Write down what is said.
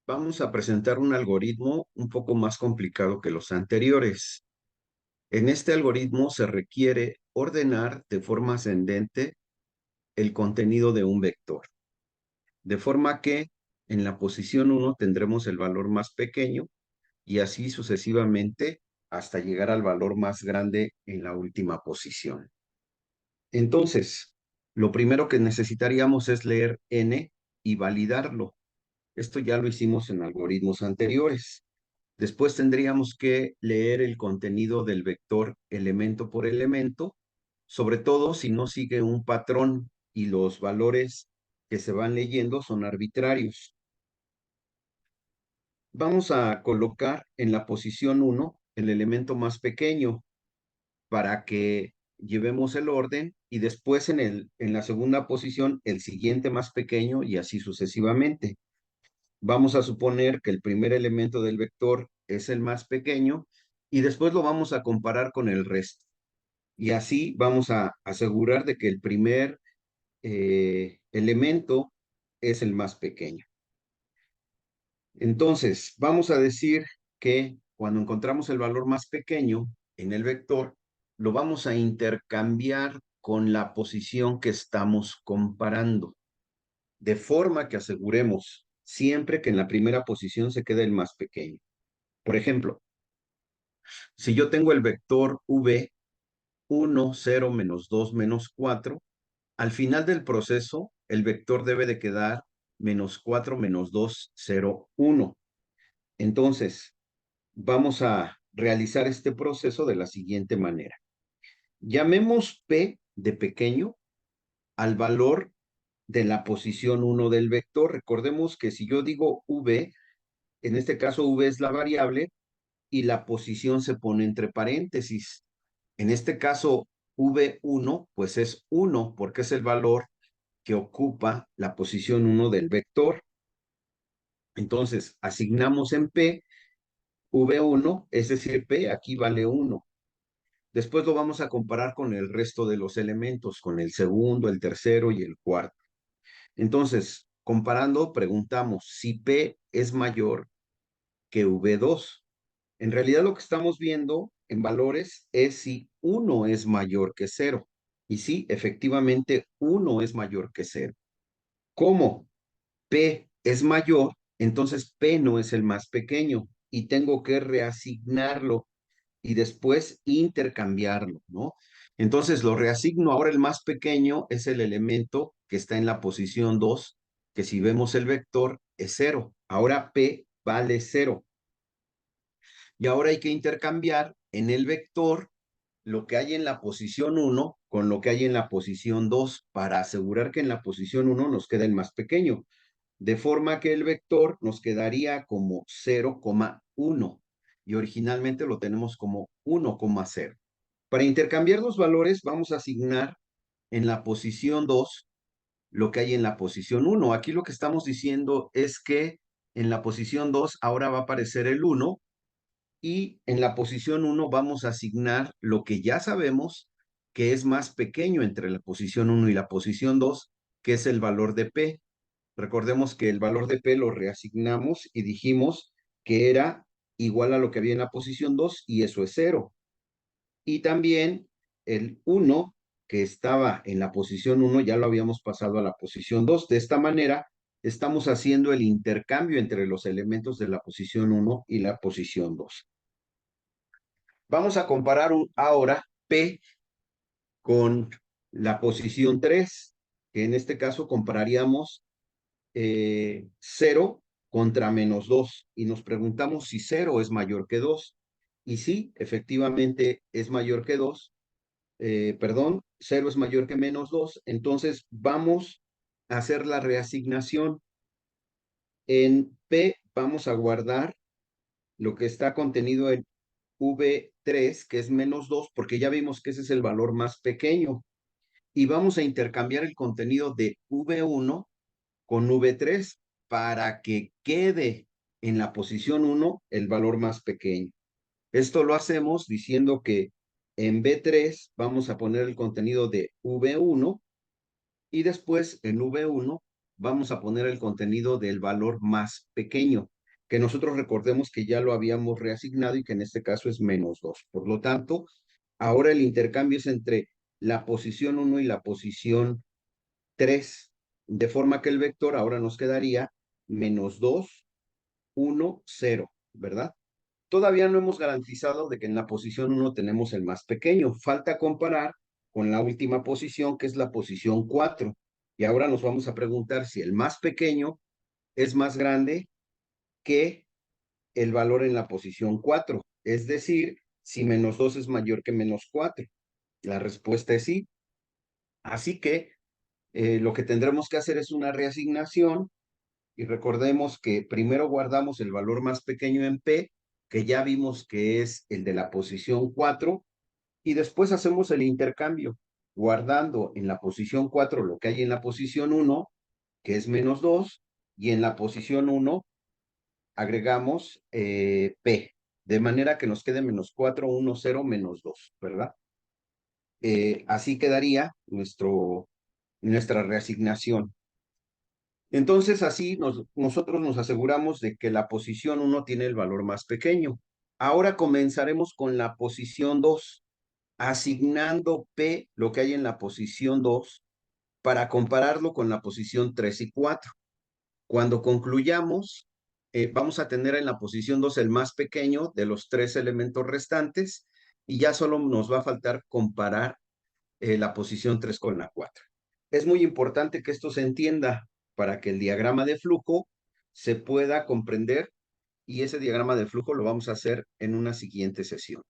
Vamos a presentar un algoritmo un poco más complicado que los anteriores. En este algoritmo se requiere ordenar de forma ascendente el contenido de un vector, de forma que en la posición 1 tendremos el valor más pequeño y así sucesivamente hasta llegar al valor más grande en la última posición. Entonces, lo primero que necesitaríamos es leer n y validarlo. Esto ya lo hicimos en algoritmos anteriores. Después tendríamos que leer el contenido del vector elemento por elemento, sobre todo si no sigue un patrón y los valores que se van leyendo son arbitrarios. Vamos a colocar en la posición 1 el elemento más pequeño para que llevemos el orden y después en la segunda posición el siguiente más pequeño y así sucesivamente. Vamos a suponer que el primer elemento del vector es el más pequeño y después lo vamos a comparar con el resto. Y así vamos a asegurar de que el primer elemento es el más pequeño. Entonces, vamos a decir que cuando encontramos el valor más pequeño en el vector, lo vamos a intercambiar con la posición que estamos comparando, de forma que aseguremos siempre que en la primera posición se quede el más pequeño. Por ejemplo, si yo tengo el vector v 1, 0, menos 2, menos 4, al final del proceso, el vector debe de quedar menos 4, menos 2, 0, 1. Entonces, vamos a realizar este proceso de la siguiente manera. Llamemos P de pequeño al valor de la posición 1 del vector. Recordemos que si yo digo V, en este caso V es la variable y la posición se pone entre paréntesis. En este caso, V1, pues es 1 porque es el valor que ocupa la posición 1 del vector. Entonces, asignamos en P V1, es decir, P aquí vale 1. Después lo vamos a comparar con el resto de los elementos, con el segundo, el tercero y el cuarto. Entonces, comparando, preguntamos si P es mayor que V2. En realidad lo que estamos viendo en valores es si 1 es mayor que 0. Y sí, efectivamente, 1 es mayor que 0. ¿Cómo? P es mayor, entonces P no es el más pequeño y tengo que reasignarlo y después intercambiarlo, ¿no? Entonces lo reasigno, ahora el más pequeño es el elemento que está en la posición 2, que si vemos el vector es 0. Ahora P vale 0. Y ahora hay que intercambiar en el vector lo que hay en la posición 1 con lo que hay en la posición 2 para asegurar que en la posición 1 nos queda el más pequeño. De forma que el vector nos quedaría como 0,1 y originalmente lo tenemos como 1,0. Para intercambiar los valores vamos a asignar en la posición 2 lo que hay en la posición 1. Aquí lo que estamos diciendo es que en la posición 2 ahora va a aparecer el 1 y en la posición 1 vamos a asignar lo que ya sabemos que es más pequeño entre la posición 1 y la posición 2, que es el valor de P. Recordemos que el valor de P lo reasignamos y dijimos que era igual a lo que había en la posición 2 y eso es 0. Y también el 1 que estaba en la posición 1 ya lo habíamos pasado a la posición 2. De esta manera estamos haciendo el intercambio entre los elementos de la posición 1 y la posición 2. Vamos a comparar ahora P con la posición 3, que en este caso compararíamos 0 contra menos 2 y nos preguntamos si 0 es mayor que 2. Y sí, efectivamente es mayor que 2. Perdón, 0 es mayor que menos 2. Entonces vamos a hacer la reasignación. En P vamos a guardar lo que está contenido en V3, que es menos 2, porque ya vimos que ese es el valor más pequeño. Y vamos a intercambiar el contenido de V1 con V3 para que quede en la posición 1 el valor más pequeño. Esto lo hacemos diciendo que en V3 vamos a poner el contenido de V1 y después en V1 vamos a poner el contenido del valor más pequeño. que nosotros recordemos que ya lo habíamos reasignado y que en este caso es -2. Por lo tanto, ahora el intercambio es entre la posición 1 y la posición 3, de forma que el vector ahora nos quedaría -2, 1, 0, ¿verdad? Todavía no hemos garantizado de que en la posición 1 tenemos el más pequeño. Falta comparar con la última posición, que es la posición 4. Y ahora nos vamos a preguntar si el más pequeño es más grande que el valor en la posición 4. Es decir, si -2 es mayor que -4. La respuesta es sí. Así que lo que tendremos que hacer es una reasignación y recordemos que primero guardamos el valor más pequeño en P, que ya vimos que es el de la posición 4, y después hacemos el intercambio, guardando en la posición 4 lo que hay en la posición 1, que es -2, y en la posición 1 agregamos P, de manera que nos quede -4, 1, 0, -2, ¿verdad? Así quedaría nuestra reasignación. Entonces, así nosotros nos aseguramos de que la posición 1 tiene el valor más pequeño. Ahora comenzaremos con la posición 2, asignando P, lo que hay en la posición 2, para compararlo con la posición 3 y 4. Cuando concluyamos, vamos a tener en la posición 2 el más pequeño de los 3 elementos restantes y ya solo nos va a faltar comparar la posición 3 con la 4. Es muy importante que esto se entienda para que el diagrama de flujo se pueda comprender, y ese diagrama de flujo lo vamos a hacer en una siguiente sesión.